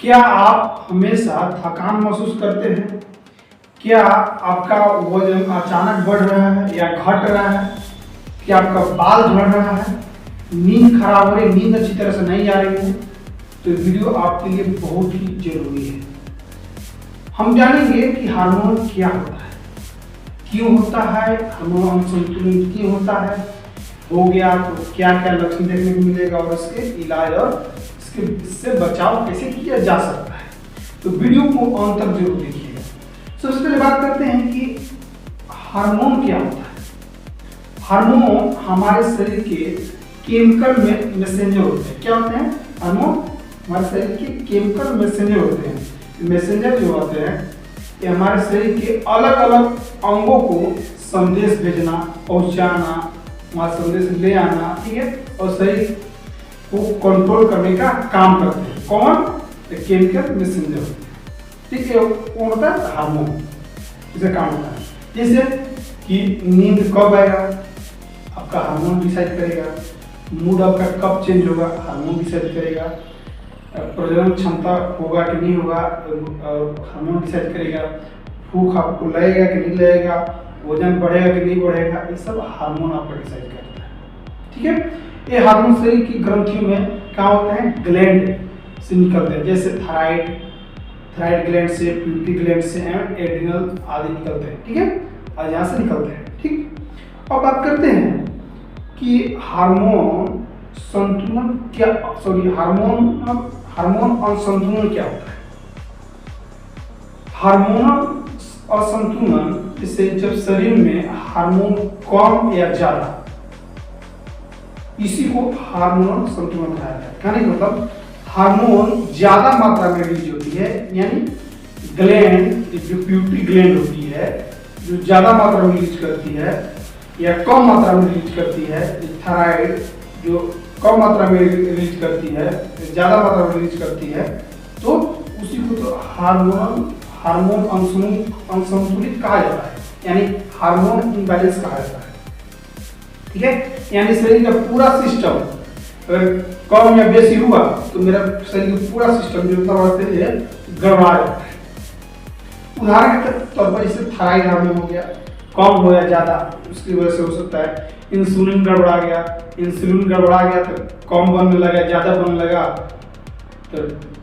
क्या आप हमेशा थकान महसूस करते हैं? क्या आपका वजन अचानक बढ़ रहा है या घट रहा है? क्या आपका बाल झड़ रहा है? नींद खराब हो रही, नींद अच्छी तरह से नहीं आ रही है? तो वीडियो आपके लिए बहुत ही जरूरी है। हम जानेंगे कि हार्मोन क्या होता है, क्यों होता है, हार्मोन असंतुलन क्यों होता है, हो गया तो क्या क्या लक्षण देखने को मिलेगा और इसके इलाज और इससे बचाव कैसे किया जा सकता है। तो वीडियो को अंत तक जरूर देखिएगा। सबसे पहले बात करते हैं कि हार्मोन क्या होता है। हार्मोन हमारे शरीर के केमिकल में मैसेंजर होते हैं। क्या होते हैं? हार्मोन हमारे शरीर के केमिकल मैसेंजर होते हैं। मैसेंजर जो होते हैं ये हमारे शरीर के अलग अलग अंगों को संदेश भेजना, पहुंचाना, वहां संदेश ले आना, ठीक है, और शरीर को कंट्रोल करने का काम करते हैं। कौन? केमिकल मैसेंजर होते हैं। ठीक है, कौन होता है? हार्मोन। इसे काम होता है जैसे कि नींद कब आएगा, आपका हार्मोन डिसाइड करेगा। मूड आपका कब चेंज होगा, हार्मोन डिसाइड करेगा। प्रजनन क्षमता होगा कि नहीं होगा, हार्मोन डिसाइड करेगा। भूख आपको लगेगा कि नहीं लगेगा, वजन बढ़ेगा कि नहीं बढ़ेगा, ये सब हार्मोन आपका डिसाइड करता है। ठीक है, ये हार्मोन शरीर की ग्रंथियों में क्या होते हैं? ग्लैंड से निकलते हैं, जैसे थायराइड ग्लैंड से, पिट्यूटरी ग्लैंड से, एड्रिनल आदि निकलते हैं। ठीक है, और यहाँ से निकलते हैं। ठीक, अब बात करते हैं कि हार्मोन संतुलन क्या, हार्मोन असंतुलन क्या होता है। हार्मोनल असंतुलन जैसे जब शरीर में हार्मोन कम या ज्यादा, इसी को हार्मोनल संतुलन कहा जाता है। कहने का मतलब हार्मोन ज्यादा मात्रा में रिलीज होती है, यानी ग्लैंड जो पिट्यूटरी ग्लैंड होती है जो ज्यादा मात्रा में रिलीज करती है, या कम मात्रा में रिलीज करती है। थायराइड जो कम मात्रा में रिलीज करती है, ज्यादा मात्रा में रिलीज करती है, तो उसी को तो हार्मोन असंतुलित कहा जाता है, यानी हार्मोन इम्बैलेंस कहा जाता है। ठीक है, यानी शरीर का पूरा सिस्टम अगर कम या बेसी हुआ तो मेरा शरीर का पूरा सिस्टम जो गड़बड़ा जाता है। उदाहरण के तौर पर जैसे थायराइड हार्मोन हो गया, कम हो या ज्यादा, उसकी वजह से हो सकता है इंसुलिन गड़बड़ा गया। इंसुलिन गड़बड़ा गया तो कम बनने लगा, ज्यादा बनने लगा तो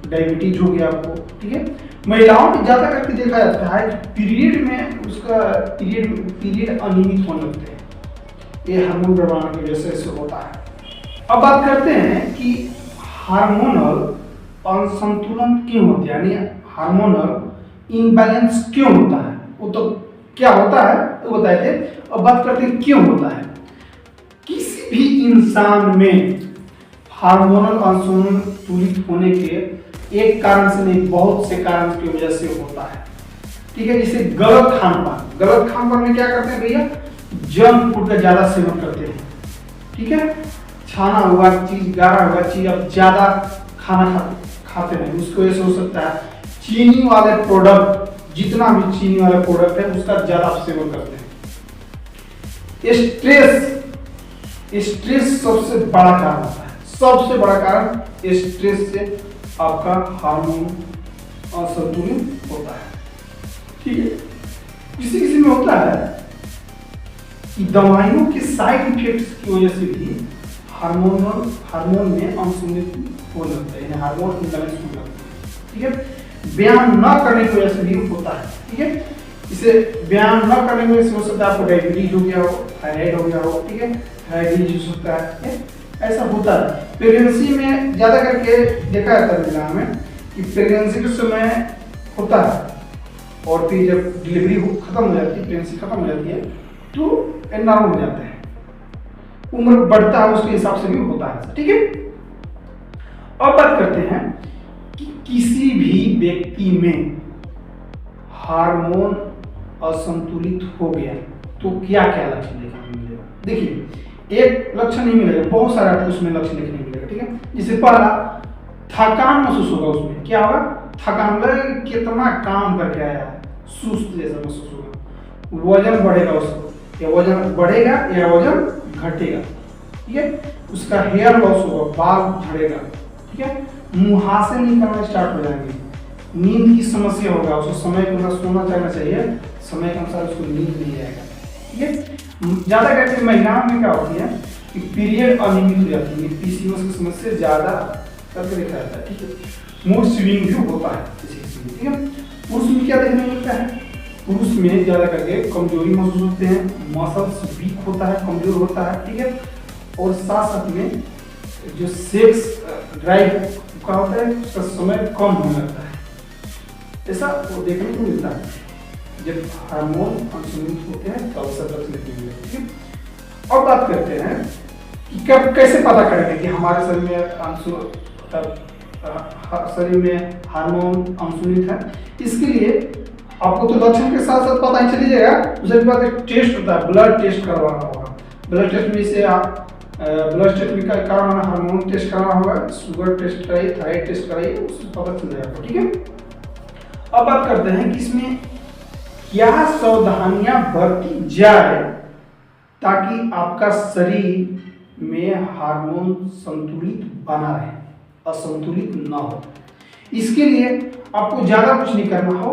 डायबिटीज हो गया आपको। ठीक है, महिलाओं में ज्यादा करके देखा जाता है पीरियड में उसका पीरियड अनियमित होने लगते हैं, ये हार्मोन गड़बड़ाने की वजह से होता है। अब बात करते हैं कि हार्मोनल असंतुलन क्यों होता है, यानी हार्मोनल इम्बैलेंस क्यों होता है। वो तो क्या होता है वो बताए थे। अब बात करते हैं क्यों होता है। किसी भी इंसान में हार्मोनल असंतुलित होने के एक कारण से नहीं, बहुत से कारण की वजह से होता है। ठीक है, जैसे गलत खान पान में क्या करते हैं भैया? जंक फूड का ज्यादा सेवन करते हैं। ठीक है, छाना हुआ चीज, गाढ़ा हुआ चीज अब ज्यादा खाना खाते हैं, उसकी वजह से हो सकता है। चीनी वाले प्रोडक्ट, जितना भी चीनी वाला प्रोडक्ट है उसका ज्यादा सेवन करते हैं। स्ट्रेस सबसे बड़ा कारण होता है, सबसे बड़ा कारण स्ट्रेस से आपका हार्मोन असंतुलित होता है। ठीक है, किसी में होता है कि दवाइयों के साइड इफेक्ट्स की वजह से भी हार्मोन में असंतुलित हो लगता है, यानी हार्मोन इम्बैलेंस हो लगता है। ठीक है, व्यायाम न करने की वजह से भी होता है। ठीक है, इसे व्यायाम न करने की वजह से हो सकता है आपको डायबिटीज हो गया हो, थायराइड हो गया हो। ठीक है, थायराइड हो सकता है, ऐसा होता है। प्रेगनेंसी में ज्यादा करके देखा जाता है महिला में कि प्रेगनेंसी के समय होता है, और फिर जब डिलीवरी खत्म हो जाती है, प्रेगनेंसी खत्म हो जाती है तो नॉर्मल हो जाते हैं, उम्र बढ़ता है उसके हिसाब से भी होता है। ठीक है, अब बात करते हैं कि किसी भी व्यक्ति में हार्मोन असंतुलित हो गया तो क्या क्या लक्षण देखने को मिलेगा। देखिए, एक लक्षण नहीं मिलेगा, बहुत सारे आपको उसमें लक्षण देखने को मिलेगा। ठीक है, जैसे पहला थकान महसूस होगा। उसमें क्या होगा? थकान लगेगा, कितना काम करके आया है, सुस्त जैसा महसूस होगा। वजन बढ़ेगा, उसको या वजन बढ़ेगा या वजन घटेगा। ठीक है, उसका हेयर लॉस होगा, बाल झड़ेगा। ठीक है। मुहासे निकलना स्टार्ट हो जाएंगे, नींद की समस्या होगा, उसको समय के अनुसार सोना जाना चाहिए, समय के अनुसार उसको नींद नहीं आएगा, ठीक है। ज्यादा करके महिलाओं में क्या होती है कि पीरियड अनियमित हो जाती है, पीसीओएस की समस्या ज्यादा करके देखा जाता है, ठीक है। मूड स्विंग भी होता है किसी किसी में, ठीक है। पुरुष में क्या देखने को मिलता है, पुरुष में ज्यादा करके कमजोरी महसूस होते हैं, मसल्स वीक होता है, कमजोर होता है, ठीक है। और साथ साथ में जो सेक्स ड्राइव का होता है उसका समय कम होने लगता है, ऐसा वो देखने को मिलता है जब हार्मोन असंतुलित होते हैं तब सब देखने को मिलता है, ठीक है। अब बात करते हैं कि कब कैसे पता करेंगे कि हमारे शरीर में हार्मोन असंतुलित है। इसके लिए आपको तो लक्षण के साथ साथ पता ही चली जाएगा, उसके बाद एक टेस्ट होता है, ब्लड टेस्ट करवाना होगा। ब्लड टेस्ट में से आप ब्लड टेस्ट में करवाना, हार्मोन टेस्ट कराना होगा, शुगर टेस्ट कराइए, थायराइड टेस्ट कराइए, उससे पता चल जाएगा, ठीक है। अब बात करते हैं कि इसमें क्या सावधानियां बरती जाए ताकि आपका शरीर में हार्मोन संतुलित बना रहे, असंतुलित ना हो। इसके लिए आपको ज्यादा कुछ नहीं करना हो,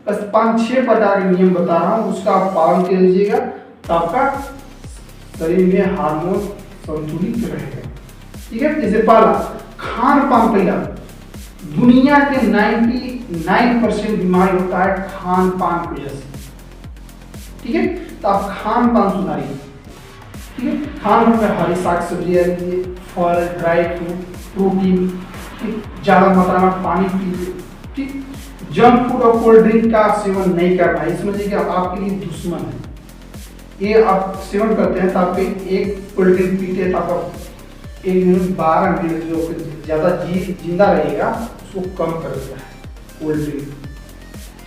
बस 5-6 प्रकार के नियम बता रहा हूं, उसका आप पालन कर लीजिएगा तो आपका शरीर में हार्मोन संतुलित रहेगा, ठीक है। जैसे पहला, खान पान। पहला, दुनिया के 99% बीमारी होता है खान पान की वजह से, ठीक है। तो आप खान पान सुधारिए, ठीक है। खान पान में हरी साग सब्जियां लीजिए, फल, ड्राई फ्रूट, प्रोटीन, ज्यादा मात्रा में पानी पीजिए, ठीक। जंक फूड और कोल्ड ड्रिंक का सेवन नहीं करना है, समझिए कि आपके लिए दुश्मन है। ये आप सेवन करते हैं तो आपके एक कोल्ड ड्रिंक पीते हैं तो आपका 1 मिनट 12 मिनट जो ज्यादा जिंदा रहेगा उसको कम कर देता है कोल्ड ड्रिंक,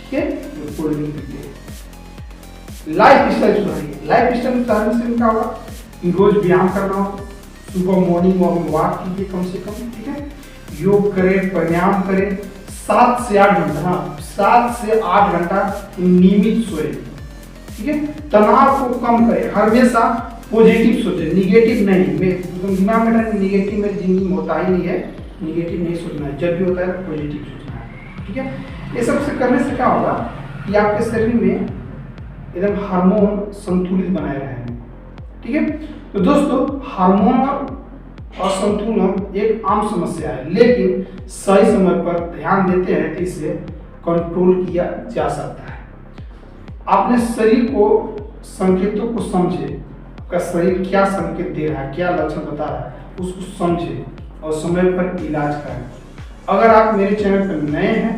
ठीक है। जो कोल्ड ड्रिंक पीते हैं, लाइफ स्टाइल सुधारिए। लाइफ स्टाइल सुधारने से क्या होगा कि रोज व्यायाम करना हो, सुबह मॉर्निंग वॉक कीजिए कम से कम, ठीक है। योग करें, प्राणायाम करें, 7 से 8 घंटा, हाँ 7 से 8 घंटा नियमित सोए, ठीक है। तनाव को कम करें, हमेशा पॉजिटिव सोचे, निगेटिव नहीं। मैं दिमाग में रखना, निगेटिव मेरी जिंदगी में होता ही नहीं है, निगेटिव नहीं सोचना है, जब भी होता है पॉजिटिव सोचना है, ठीक है। ये सब से करने से क्या होगा कि आपके शरीर में एकदम हार्मोन संतुलित बनाए रहेंगे, ठीक है। तो दोस्तों, हार्मोन असंतुलन एक आम समस्या है, लेकिन सही समय पर ध्यान देते हैं तो इसे कंट्रोल किया जा सकता है। अपने शरीर को संकेतों को समझे, आपका शरीर क्या संकेत दे रहा है, क्या लक्षण बता रहा है, उसको समझे और समय पर इलाज करें। अगर आप मेरे चैनल पर नए हैं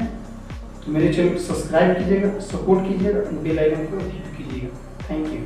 तो मेरे चैनल को सब्सक्राइब कीजिएगा, सपोर्ट कीजिएगा, बेल आइकन को हिट कीजिएगा। Thank you.